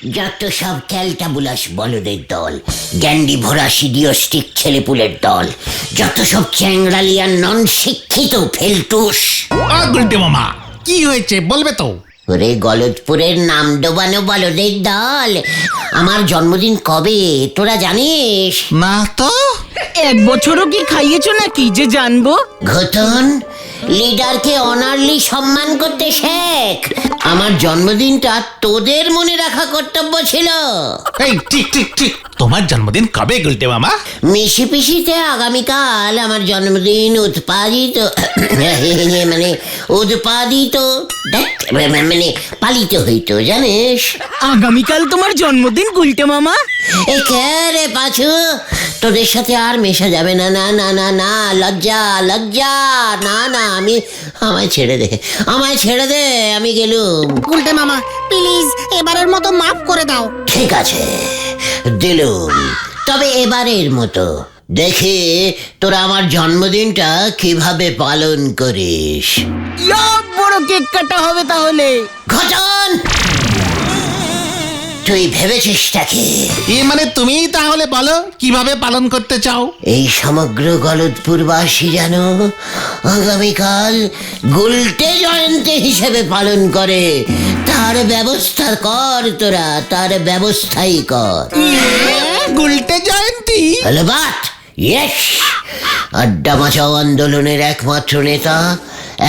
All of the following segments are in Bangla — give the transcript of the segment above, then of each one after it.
যত সব ক্যালটাবুলাস বলদের দল, গ্যান্ডি ভরা সিডিওস্টিক ছেলেপুলের দল, যত সব চ্যাংড়ালিয়া নন শিক্ষিত ফেলটুস। গুলটে মামা কি হয়েছে বলবে তো? ওরে গলদপুরের নাম ডোবানো বলদের দল, আমার জন্মদিন কবে তোরা জানিস? না তো। 1 বছরও কি খাইয়েছো নাকি যে জানবো? ঘটন, লিডারকে অনারলি সম্মান করতে শেখ। আমার জন্মদিনটা তোদের মনে রাখা কর্তব্য ছিল। এই ঠিক ঠিক ঠিক, তোমার জন্মদিন কবে গুলটে মামা? মিশি পিসিতে আগামীকাল আমার জন্মদিন উৎপাদিত মানে উৎপাদিত মানে পালিত হইতো জানিস। আগামীকাল তোমার জন্মদিন গুলটে মামা? এ কে রে পাঁচু, তোদের সাথে আর মেশা যাবে না। না না না না, লজ্জা লজ্জা, না না, আমায় ছেড়ে দে, আমায় ছেড়ে দে, আমি গেলুম। গুলটে মামা প্লিজ এবারের মতো মাফ করে দাও। ঠিক আছে দিলুম, তবে এবারের মতো দেখি তোরা আমার জন্মদিনটা কিভাবে পালন করিস। বড় কেক কাটা হবে তাহলে। ঘটন, তুই ভেবেছিসটা কি? মানে তুমি তাহলে বলো কিভাবে পালন করতে চাও? এই সমগ্র গলদপুরবাসী যেন আগামীকাল গুলটে জয়ন্তী হিসেবে পালন করে, তার ব্যবস্থা কর তোরা, তার ব্যবস্থাই কর। গুলটে জয়ন্তী? হলো বাট, ইয়েস। আড্ডা মাচাও আন্দোলনের একমাত্র নেতা,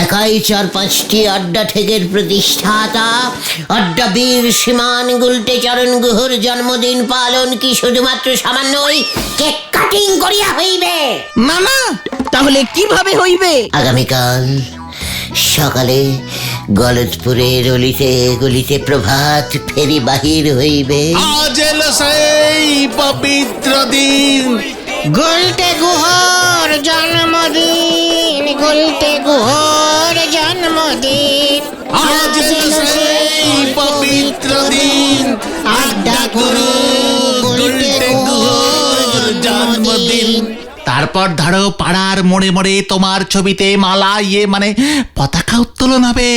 একাই 4-5টি আড্ডা ঠেকের প্রতিষ্ঠাতা, আড্ডা বীর শ্রীমান গুলটে চরণ গুহর জন্মদিন পালন কি শুধুমাত্র সামান্য ওই কেক কাটিং করিয়া হইবে? না না। তাহলে কিভাবে হইবে? আগামীকাল সকালে গলদপুরের অলিতে গলিতে প্রভাত ফেরি বাহির হইবে। আজ এলো সেই পবিত্র দিন, গুলটে গুহর জন্মদিন, গুলটে গুহর জন্মদিন। আজ এলো সেই পবিত্র দিন, আড্ডা গুরু গুলটে গুহর জন্মদিন। তারপর ধরো পাড়ার মোড়ে মোড়ে তোমার ছবিতে মালা মানে পতাকা উত্তোলন হবে।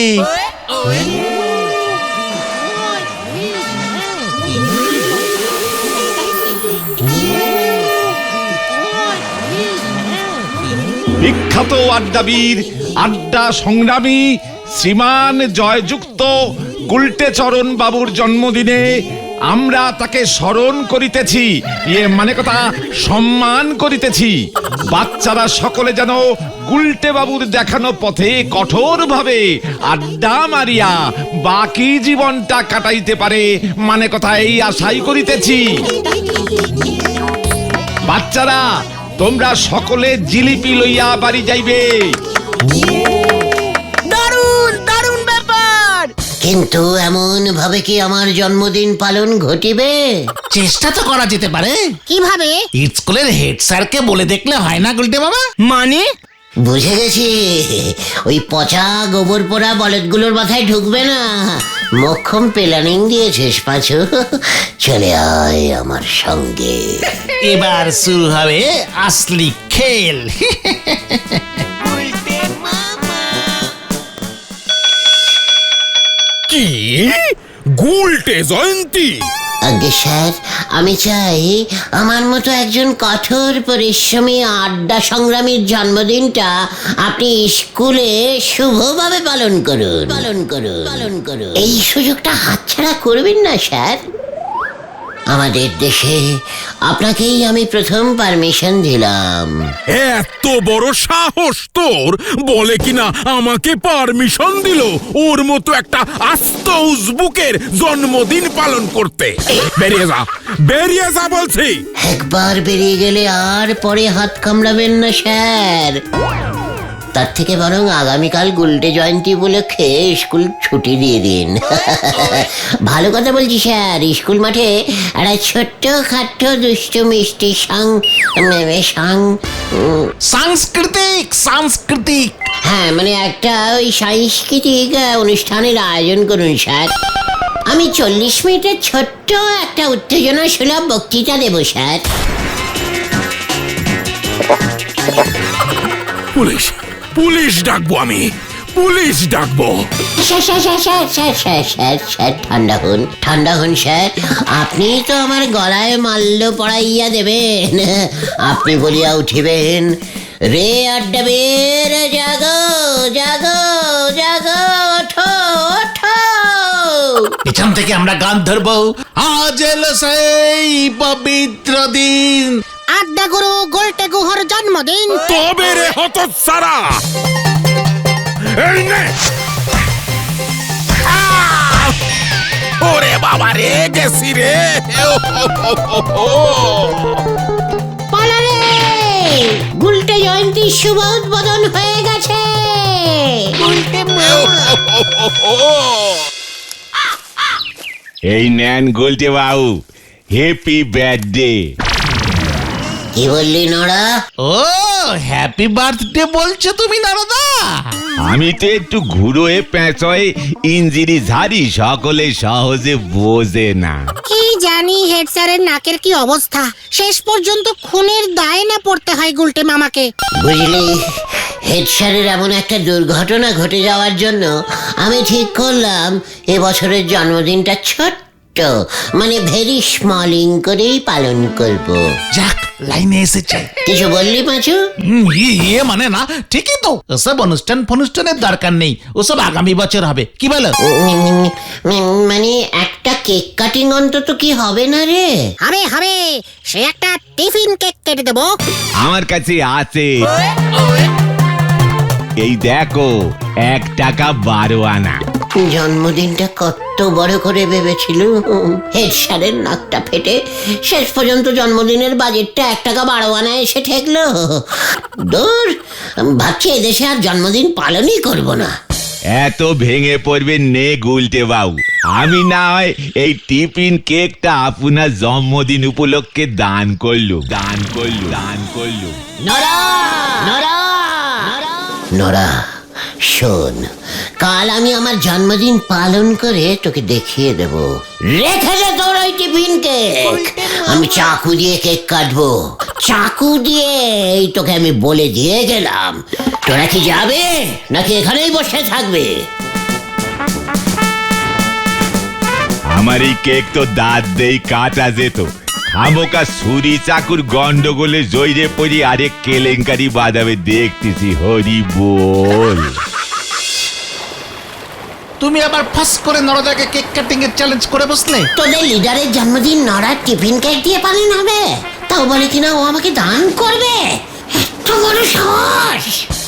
বিখ্যাত আড্ডাবীর, আড্ডা সংগ্রামী শ্রীমান জয়যুক্ত গুলটে চরণ বাবুর জন্মদিনে আমরা তাকে স্মরণ করিতেছি, মানে কথা সম্মান করিতেছি। বাচ্চারা সকলে যেন গুলটে বাবুর দেখানো পথে কঠোরভাবে আড্ডা মারিয়া বাকি জীবনটা কাটাইতে পারে, মানে কথা এই আশাই করিতেছি। বাচ্চারা তোমরা সকলে জিলিপি লইয়া বাড়ি যাইবে। দারুণ দারুণ ব্যাপার। কিন্তু এমন ভাবে কি আমার জন্মদিন পালন ঘটিবে? চেষ্টা তো করা যেতে পারে। কিভাবে? স্কুলের হেড স্যারকে বলে দেখলে হয় না গুলটে বাবা? মানে? বুঝে গেছি, ওই পচা গোবর পোড়া বলদগুলোর মাথায় ঢুকবে না। মোক্ষম প্ল্যানিং দিয়েছিস পাঁচু, চলে আয় আমার সঙ্গে। এবার শুরু হবে আসলি খেল। কি গুলটে জয়ন্তী? আগে স্যার, আমি চাই আমার মতো একজন কঠোর পরিশ্রমী আড্ডা সংগ্রামীর জন্মদিনটা আপনি স্কুলে শুভভাবে পালন করুন। এই সুযোগটা হাতছাড়া করবেন না স্যার। আমাদের দেশে আপনাকেই আমি প্রথম পারমিশন দিলাম। এত বড় সাহস তোর, বলে কিনা আমাকে পারমিশন দিল ওর মতো একটা আস্ত উজবুকের জন্মদিন পালন করতে। বেরিয়ে যা বলছি। একবার বেরিয়ে গেলে আর পরে হাত কামড়াবেন না স্যার। তার থেকে বরং আগামীকাল গুলটে জয়ন্তী উপলক্ষে স্কুল ছুটি দিয়ে দিন। ভালো কথা বলছি স্যার, স্কুল মাঠে একটা ছোট্ট খাট্ট দুষ্ট মিষ্টি সাংস্কৃতিক হ্যাঁ মানে একটা ওই সাংস্কৃতিক অনুষ্ঠানের আয়োজন করুন স্যার। আমি 40 মিনিটের ছোট্ট একটা উত্তেজনা সুলভ বক্তৃতা দেব স্যার। পুলিশ ডাকবো আমি, পুলিশ ডাকবো। স্যার ঠান্ডা হন স্যার। আপনি তো আমার গলায় মাল্য পড়াইয়া দেবেন, আপনি বলিয়া উঠিবেন, রে আড্ডা বের, জাগো জাগো জাগো, ওঠো ওঠো। পিছন থেকে আমরা গান ধরবো, আজ এলো সেই পবিত্র দিন। আড্ডা গুরু গোলটে গুহর জন্মদিন। তবে রে হতচ্ছাড়া, এই নে। আহ! ওরে বাবা রে, গেছি রে। পালা রে, গুলটে জয়ন্তী শুভ উদ্বোধন হয়ে গেছে। এই নেন গোলটে বাবু, হ্যাপি বার্থডে। কি বললি নড়া? ও হ্যাপি বার্থডে বলছো তুমি নারদা? আমি তো একটু ঘুরোয় পেঁচয়ে ইঞ্জিরি ঝাড়ি, সকলে সহজে বোঝে না। কি জানি হেড স্যারের নাকের কি অবস্থা, শেষ পর্যন্ত খুনের দায় না পড়তে হয় গুলটে মামাকে। বুঝলি, হেড স্যারের এমন একটা দুর্ঘটনা ঘটে যাওয়ার জন্য আমি ঠিক করলাম এবছরের জন্মদিনটা ছোট্ট, মানে ভেরি স্মলিং করেই পালন করব। যাক, লাইনে এসেছে। কিছু বললি পাঁচু? ইয়ে মানে না, ঠিকই তো, ওসব অনুষ্ঠানের দরকার নেই, ওসব আগামী বছর হবে, কি বলো? মানে একটা কেক কাটিং অন্তত কি হবে না রে? হবে হবে, সে একটা টিফিন কেক কেটে দেবো। আমার কাছে আছে, এই দেখো, 1 টাকা 12 আনা। জন্মদিনটা কত বড় করে ভেবেছিল, হেড স্যারের নাকটা ফেটে শেষ পর্যন্ত জন্মদিনের বাজেটটা 1 টাকা 12 আনা এসে ঠেকলো। দূর, ভাবছি এদেশে আর জন্মদিন পালনই করব না। এত ভেঙে পড়বে নে গুলটে বাবু, আমি না হয় এই টিফিন কেকটা আপনার জন্মদিন উপলক্ষে দান করলু। নরা, শোন, কাল আমি আমার জন্মদিন পালন করে তোকে দেখিয়ে দেব। রেখে দে তোর ওই টিফিন কেক, আমি চাকু দিয়ে কেক কাটবো, চাকু দিয়ে। এই তোকে আমি বলে দিয়ে গেলাম। তোরা কি যাবে নাকি এখানেই বসে থাকবে? আমার এই কেক তো দাঁত দেই কাটা যেত, খামোকা ছুরি চাকুর গন্ডগোলে জয়রে পড়ি আরেক কেলেঙ্কারি বাজাবে দেখতেছি। হরি বল। তুমি আবার ফাঁস করে নরদাকে কেক কাটিং এর চ্যালেঞ্জ করে বসলে? তোদের লিডারের জন্মদিন নড়ার টিফিন কেক দিয়ে পালন হবে, তাও বলে কিনা ও আমাকে দান করবে। এত বড় সাহস!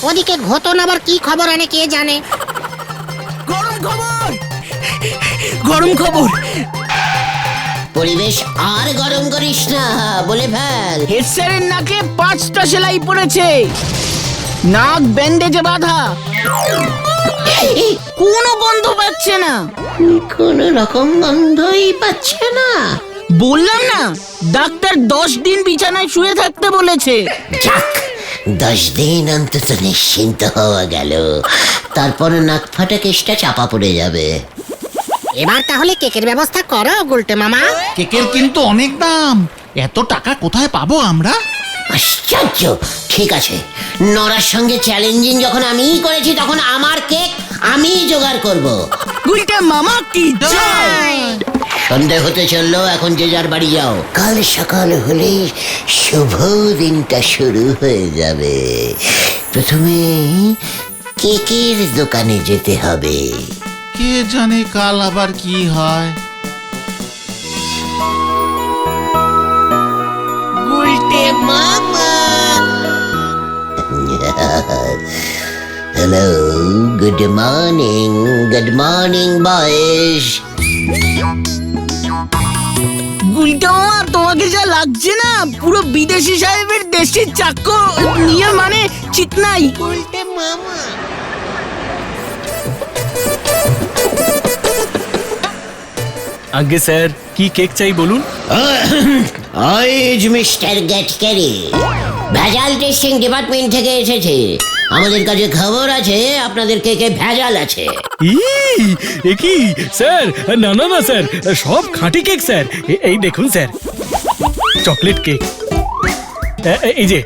ওদিকে ঘটন আবার কি খবর আনে কে জানে। গরম খবর। পরিবেশ আর গরম করিস না, বলে ফেল। হেড স্যারের নাকে 5টা সেলাই পড়েছে, নাক ব্যান্ডেজে বাঁধা, কোনো গন্ধ পাচ্ছে না। কোন রকম গন্ধই পাচ্ছে না? বললাম না, ডাক্তার 10 দিন বিছানায় শুয়ে থাকতে বলেছে। যাক, 10 দিন অন্তত নিশ্চিন্ত হওয়া গেল। তারপর নাক ফাটা কেসটা চাপা পড়ে যাবে। এবার তাহলে কেকের ব্যবস্থা করো গুলটে মামা। কেকের কিন্তু অনেক দাম, এত টাকা কোথায় পাবো আমরা? আশ্চর্য! ঠিক আছে, নরার সঙ্গে চ্যালেঞ্জিং যখন আমিই করেছি, তখন আমার কেক আমিই জোগাড় করব। গুলটে মামা কি জয়! সন্ধে হতে চললো, এখন যে যার বাড়ি যাও। কাল সকাল হলেই শুভ দিনটা শুরু হয়ে যাবে। প্রথমে কেকের দোকানে যেতে হবে। কে জানে কাল আবার কি হয়। গুলটে মামা। Hello, good morning boys. Gulte মামা, তোমাকে যা লাগছে না, পুরো বিদেশি সাহেবের দেশি চাকু নিয়ে, মানে চিকনাই। গুলটে মামা। আগে স্যার, কি কেক চাই বলুন? আজ মিস্টার গ্যাটকারি, ভেজাল টেস্টিং ডিপার্টমেন্ট থেকে এসেছে। আমাদের কাছে খবর আছে আপনাদের কেকে ভেজাল আছে। এ কি স্যার? না না না স্যার, সব খাঁটি কেক স্যার। এই দেখুন স্যার, চকলেট কেক, এই যে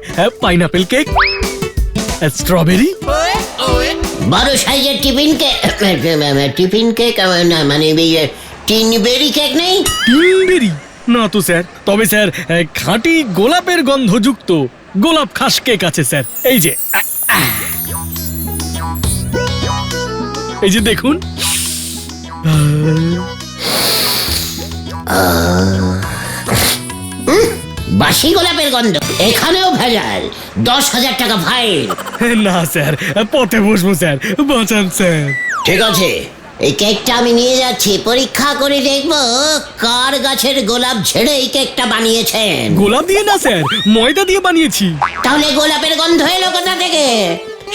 পাইনাপেল কেক, স্ট্রবেরি, বড় সাইজের টিফিন কেক না, মানে টিনবেরি কেক নেই? টিনবেরি না তো স্যার, তবে স্যার খাঁটি গোলাপের গন্ধযুক্ত গোলাপ খাস কেক আছে স্যার। এই যে এই যে দেখুন। বাসি গোলাপের গন্ধ, এখানেও ভেজাল। 10,000 টাকা ফাইন। না স্যার, পথে বসবো স্যার, বাঁচান স্যার। ঠিক আছে, এই কেকটা আমি নিয়ে যাচ্ছি, পরীক্ষা করে দেখবো কার গাছের গোলাপ ঝেড়ে এই কেকটা বানিয়েছেন। গোলাপ দিয়ে না স্যার, ময়দা দিয়ে বানিয়েছি। তাহলে গোলাপের গন্ধ এলো কোথা থেকে?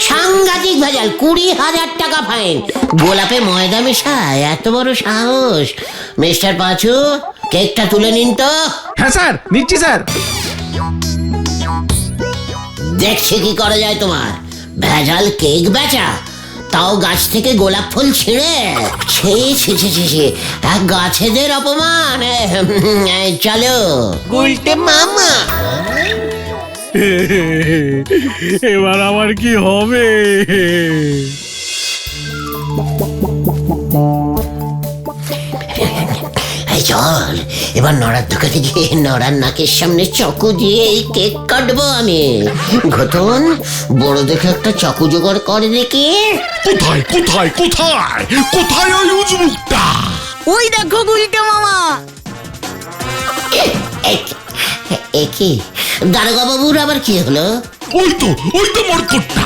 সাংঘাতিক ভেজাল, 20,000 টাকা ফাইন। গোলাপে ময়দা মেশায়, এত বড় সাহস! মিস্টার পাঁচু, কেকটা তুলে নিন তো। হ্যাঁ স্যার, নিচ্ছি স্যার। দেখছি কি করা যায় তোমার। ভেজাল কেক বেচা, তাও গাছ থেকে গোলাপ ফুল ছিঁড়ে! ছি ছি ছি ছি ছি, গাছেদের অপমান। চলো গুলটে মামা। এবার আমার কি হবে? এই চল, এবার নড়ার দোকানে গিয়ে নড়ার নাকের সামনে চাকু দিয়ে এই কেক কাটবো আমি। ঘটন, বড় দেখে একটা চাকু জোগাড় করে দেখি। কোথায় কোথায় কোথায় কোথায় ওই উজবুকটা? ওই দেখো গুলটে মামা। কি দারোগা বাবুর আবার কি হলো? ওই তো মরকটটা।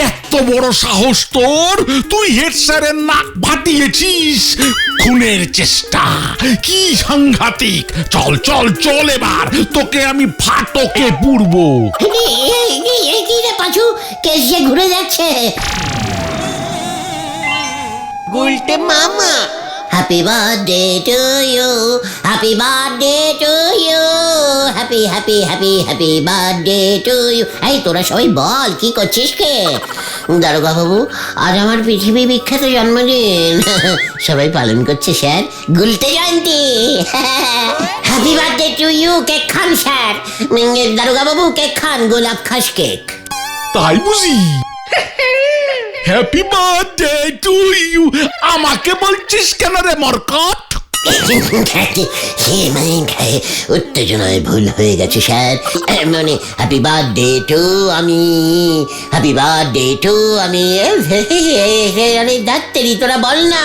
এত বড় সাহস তোর, তুই হেড স্যারের নাক ফাটিয়েছিস। খুনের চেষ্টা, কি সাংঘাতিক! চল চল চল, এবার তোকে আমি ফাটকে পুরবো। কি রে পাঁচু, কেস যে ঘুরে যাচ্ছে। গুলটে মামা। Happy birthday to you, happy birthday to you, happy happy happy happy birthday to you. এই তোরা সবাই বল, কি করছিস কে? দারোগা বাবু, আজ আমার পৃথিবী বিখ্যাত জন্মদিন। সবাই পালন করছে স্যার, গুলতে জয়ন্তী। Happy birthday to you, cake খান স্যার। দারোগা বাবু, কেক খান, গোলাপ খাস কেক। তাই বুঝি? Happy birthday to you. আমাকে বলছিস কেন রে মরকট? উত্তেজনায় ভুল হয়ে গেছে স্যার। মানে হ্যাপি বার্থডে টু আমি, হ্যাপি বার্থডে টু আমি। আরে ডাক্তারি, তোরা বল না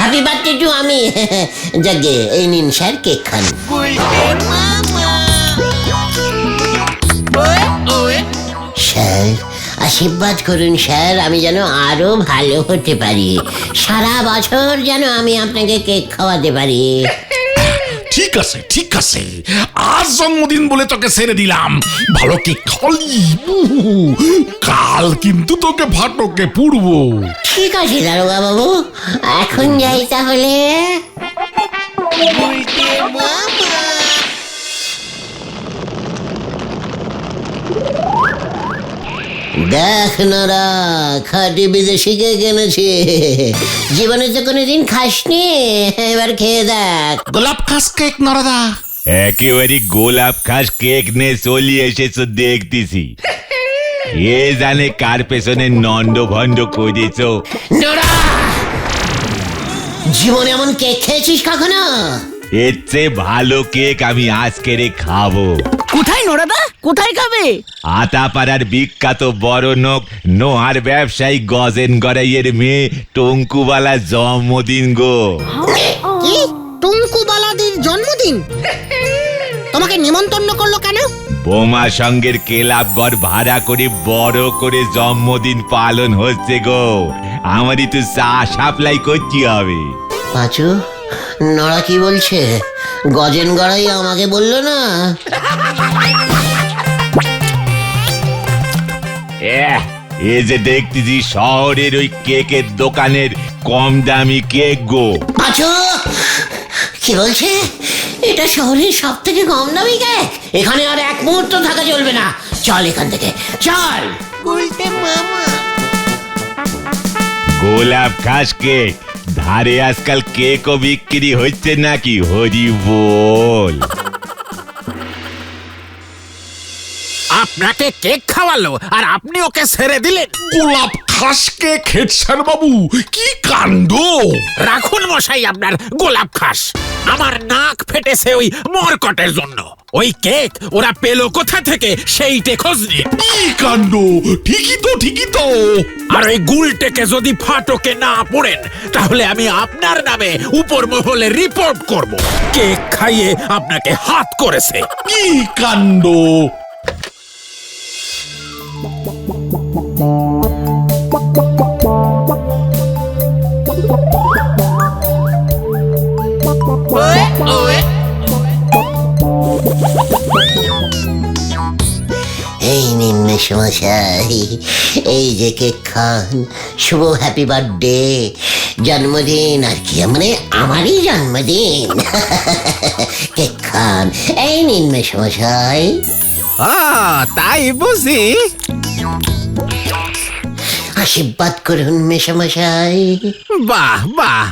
হ্যাপি বার্থডে টু আমি। যাকে এই নিন স্যার, কেক খান। স্যার আশীর্বাদ করুন স্যার, আমি যেন আরো ভালো হতে পারি। সারা বছর যেন আমি আপনাকে কেক খাওয়াতে পারি। ঠিক আছে ঠিক আছে, আজ জন্মদিন বলে তোকে ছেড়ে দিলাম। ভালো কেক খালি, কাল কিন্তু তোকে ফাটকে পুরবো। ঠিক আছে দারোগা বাবু, এখন যাই তাহলে। দেখ নারা, খাঁটি বিদেশি কেক এনেছি। জীবনে তো কোনোদিন খাসনি, এবার খেয়ে দেখ। গোলাপ খাস কেক নরদা। একেবারে গোলাপ খাস কেক নে চলি এসেছো দেখতেছি। এ জানে কার পেছনে নন্দ ভন্ড করেছ। নোরা, জীবনে এমন কেক খেয়েছিস কখনো? এর চেয়ে ভালো কেক আমি আজকের খাবো। কোথায় নড়াদা, কোথায় খাবে? আতাপাড়ার বিখ্যাত বড় নোক নোহার ব্যবসায়ী গজেন গড়াইয়ের মেয়ে টঙ্কুবালা জন্মদিন গো। কি টুঙ্কু বালাদির জন্মদিন? তোমাকে নিমন্ত্রণ করলো কেন? বোমা সঙ্গের ক্লাব ঘর ভাড়া করে বড় করে জন্মদিন পালন হচ্ছে গো। আমারই তো চা সাপ্লাই করতে হবে। পাঁচু, নড়া কি বলছে? গজেন গড়াই আমাকে বললো না? এ যে দেখতেছি শহরের ওই কেকের দোকানের কম দামি কেক গো। পাঁচু কি বলছে? এটা শহরের সব থেকে কম দামি কেক? এখানে আর এক মুহূর্ত থাকা চলবে না, চল এখান থেকে চল। গুলটে মামা। গোলাপ খাস কেক, ধারে আজকাল কেকও বিক্রি হচ্ছে নাকি? হরি বল। আপনাকে কেক খাওয়ালো আর আপনি ওকে ছেড়ে দিলেন। গোলাপ খাস কেক হেড স্যার বাবু, কি কাণ্ড! রাখুন মশাই আপনার গোলাপ খাস। আমার নাক ফেটেছে ওই মরকটের জন্য। ওই কেক ওরা পেলো কোথা থেকে সেইটে খোঁজ নিন। কি কাণ্ড! ঠিকই তো। আর ওই গুলটেকে যদি ফাটকে না পড়েন তাহলে আমি আপনার নামে উপর মহলে রিপোর্ট করব। কেক খাইয়ে আপনাকে হাত করেছে। কি কাণ্ড! এই নিন মেসমশাই, এই যে কেক খান, শুভ হ্যাপি বার্থডে, জন্মদিন আর কি, মানে আমারই জন্মদিন। কেক খান, এই নিন মেসমশাই। তাই বুঝি? আশীর্বাদ করুন মেসমশাই। বাহ বাহ,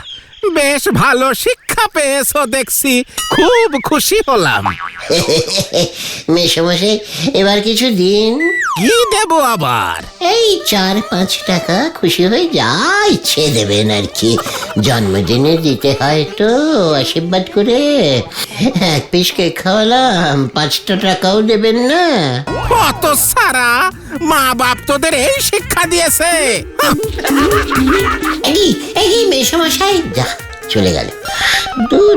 বেশ ভালো শিক্ষা পেয়েছো দেখছি। খুব খুশি হলাম। মেসমশাই এবার কিছু দিন। কি দেব আবার? এই 4-5 টাকা, খুশি হয়ে যা ইচ্ছে দেবেন আর কি। জন্মদিনে দিতে হয় তো, আশীর্বাদ করে। 1 পিস কেক খাওয়ালাম, 5টা টাকাও দেবেন না? কত সারা মা বাপ তোদের এই শিক্ষা দিয়েছে। এই মেসমশাই, যা চলে গেল দূর।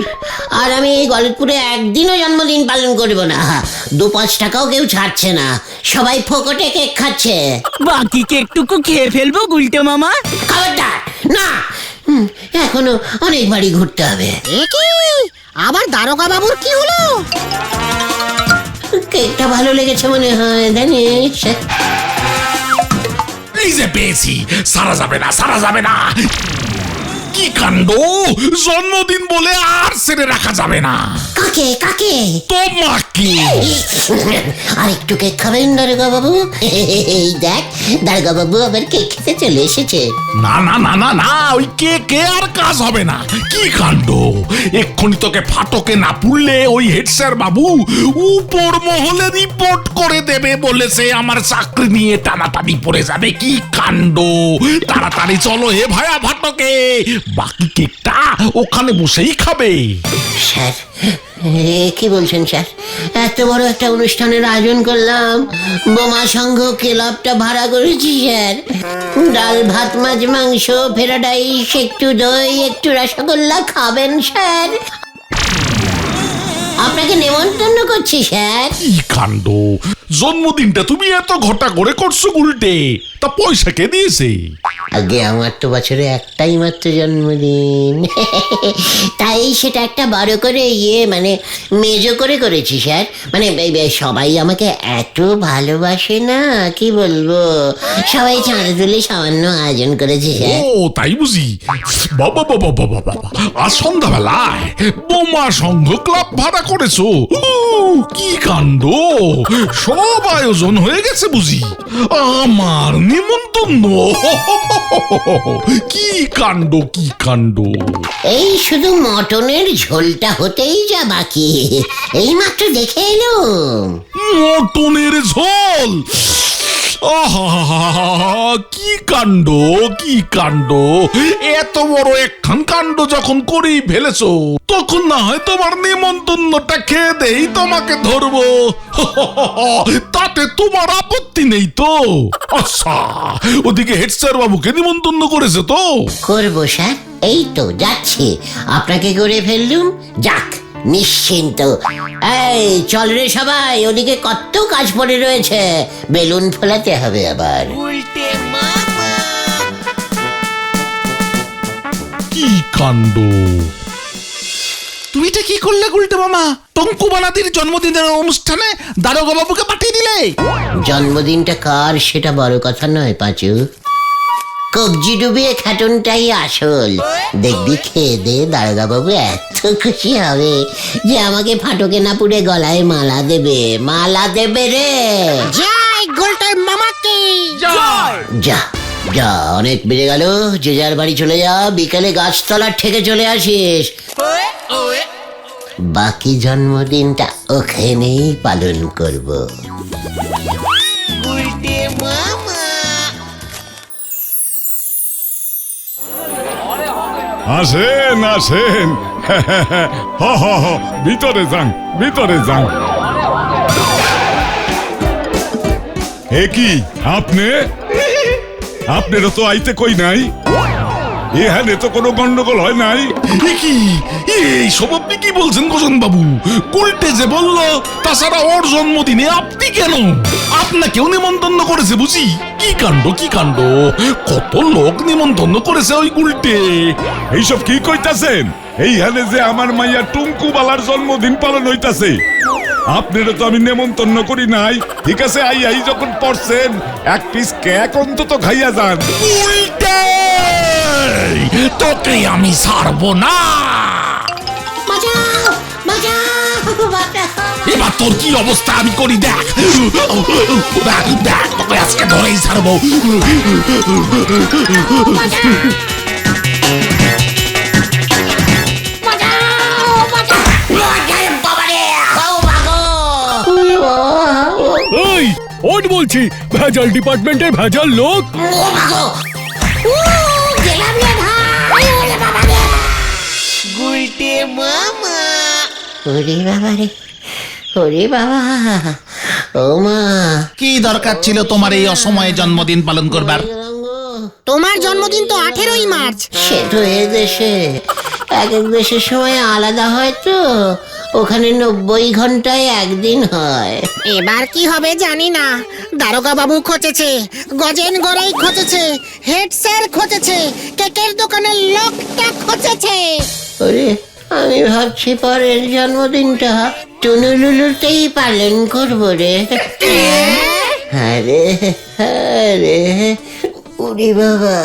আর আমি এই গলতপুরে একদিনও জন্মদিন পালন করব না। 2-5 টাকাও কেউ ছাড়ছে না, সবাই ফোকটে কেক খাচ্ছে। বাকি কেকটুকু খেয়ে ফেলবো গুলটে মামা। খবরদার না, এখনো অনেক বাড়ি ঘুরতে হবে। এ কি আবার দারোগা বাবুর কি হলো? কেকটা ভালো লেগেছে মনে হয়, জানিস? এই যে পেয়েছি, সারা যাবে না। কি কাণ্ড! জন্মদিন বলে আর ছেড়ে রাখা যাবে না। কাকে? তোমাকে। আর একটু কেক খাবেন দারোগা বাবু? এই দেখ, দারোগা বাবু আবার কেক খেতে চলে এসেছে। না, ওই কে আর কাজ হবে না। কি কাণ্ড! এক্ষুনি তোকে ফাটকে না পুড়লে ওই হেড স্যার বাবু উপর মহলে রিপোর্ট করে দেবে বলেছে। আমার চাকরি নিয়ে টানাটানি পড়ে যাবে। কি কাণ্ড! তাড়াতাড়ি চলো হে ভায়া ফাটকে, বাকি কেকটা ওখানে বসেই খাবে। স্যার, কি বলছেন স্যার? এত বড় একটা অনুষ্ঠানের আয়োজন করলাম, বোমা সংঘ ক্লাবটা ভাড়া করেছি স্যার। ডাল ভাত মাছ মাংস ফেরাডাইস, একটু দই, একটু রসগোল্লা খাবেন স্যার। আপনাকে নেমন্তন্ন করছি স্যার। কি কাণ্ড! জন্মদিনটা তুমি এত ঘটা করে করছো উল্টে, তা পয়সা কে দিয়েছে? আগে আমার তো বছরে একটাই মাত্র জন্মদিন, তাই সেটা একটা বড় করে মানে মেজো করে করেছি স্যার। মানে সবাই আমাকে এত ভালোবাসে না, কি বলবো, সবাই চাঁদা তুলে সামান্য আয়োজন করেছে স্যার। ও তাই বুঝি। বাবা, আজ সন্ধ্যাবেলায় বোমা সংঘ ক্লাব ভাড়া করেছো? কি কাণ্ড! সব আয়োজন হয়ে গেছে বুঝি, আমার নিমন্ত্রণ। কি কাণ্ড! এই শুধু মটনের ঝোলটা হতেই যা বাকি, এই মাত্র দেখে এলো। মটনের ঝোল! কি কাণ্ড! এত বড় একখান কাণ্ড যখন করেই ফেলেছো, তখন না হয় তোমার নিমন্ত্রণটা খেয়ে দেই, তোমাকে ধরবো। তাতে তোমার আপত্তি নেই তো? আচ্ছা, ওদিকে হেড স্যার বাবুকে নিমন্ত্রণ করেছে তো? করবো স্যার, এই তো যাচ্ছি, আপনাকে করে ফেললুম, যাক নিশ্চিন্ত। এই চল রে সবাই, ওদিকে কত কাজ পড়ে রয়েছে, বেলুন ফোলাতে হবে আবার। কি কাণ্ড! তুমি এটা কি করলে গুলটে মামা? টঙ্কু বানাদির জন্মদিনের অনুষ্ঠানে দারোগা বাবুকে পাঠিয়ে দিলে। জন্মদিনটা কার সেটা বড় কথা নয় পাঁচু, কবজি ডুবিয়ে খাটনটাই আসল। দেখবি খেয়ে দে দারোগা বাবু এত খুশি হবে যে আমাকে ফাটকে না পুড়ে গলায় মালা দেবে রে। জয় গুলটে মামাকে। যা অনেক বেড়ে গেল, যে যার বাড়ি চলে যা, বিকেলে গাছতলার থেকে চলে আসিস। বাকি জন্মদিনটা ওখানেই পালন করব। আসেন আসেন হ হ হ ভিতরে যান ভিতরে যান। এ কি আপনি? আপনারও তো আইতে কই নাই। এখানে তো কোনো গন্ডগোল হয় নাই। কি এই সব আপনি কি বলছেন গোজন বাবু? উল্টে যে বলল, তাছাড়া ওর জন্মদিনে আপনি কেন? আপনাকেও নিমন্ত্রণ করেছে বুঝি? কি কাণ্ড কি কাণ্ড! কত লোক নিমন্ত্রণ করেছে ওই উল্টে। এইসব কি কইতাছেন? এইখানে যে আমার মাইয়া টুঙ্কু বালার জন্মদিন পালন হইতাছে, আপনারও তো আমি নেমন্তন্ন করি নাই। ঠিক আছে, আই যখন পড়ছেন এক পিস কেক অন্তত খাইয়া যান। উল্টে তোকে আমি ছাড়বো না। বাঁচাও বাঁচাও বাঁচাও। এবার তোর কি অবস্থা আমি করি দেখ। দেখ দেখ, তোকে আজকে ধরেই ছাড়বো। এই ওট বলছি, ভেজাল ডিপার্টমেন্টের ভেজাল লোক। ওরে বাবা রে, ওরে বাবা, ও মা। কি দরকার ছিল তোমার এই অসময়ে জন্মদিন পালন করবার? তোমার জন্মদিন তো 18ই মার্চ। সে তো এ দেশে এক এক দেশের সময় আলাদা হয় তো, ওখানে 90 ঘন্টায় একদিন হয়। এবার কি হবে জানি না। দারোগা বাবু খচেছে, গজেন গড়াই খচেছে, হেড স্যার খচেছে, কেকের দোকানের লোকটা খচেছে। ওরে, আমি ভাবছি পরের জন্মদিনটা টুনুলুলুতেই পালন করবো রে। আরে আরে, ওরে বাবা।